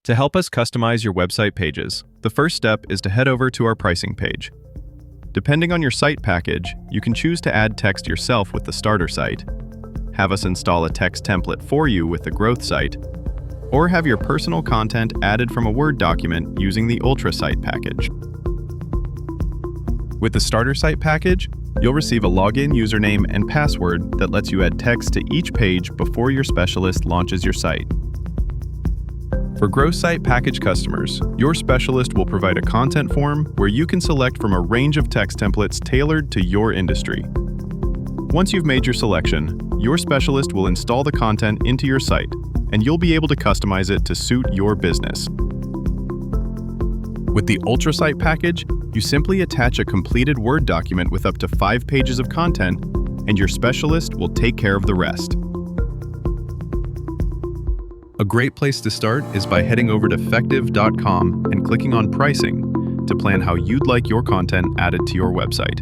To help us customize your website pages, the first step is to head over to our pricing page. Depending on your site package, you can choose to add text yourself with the starter site, have us install a text template for you with the growth site, or have your personal content added from a Word document using the Ultra Site package. With the starter site package, you'll receive a login username and password that lets you add text to each page before your specialist launches your site. For Growth Site package customers, your specialist will provide a content form where you can select from a range of text templates tailored to your industry. Once you've made your selection, your specialist will install the content into your site, and you'll be able to customize it to suit your business. With the Ultra Site package, you simply attach a completed Word document with up to 5 pages of content, and your specialist will take care of the rest. A great place to start is by heading over to Fectiv.com and clicking on Pricing to plan how you'd like your content added to your website.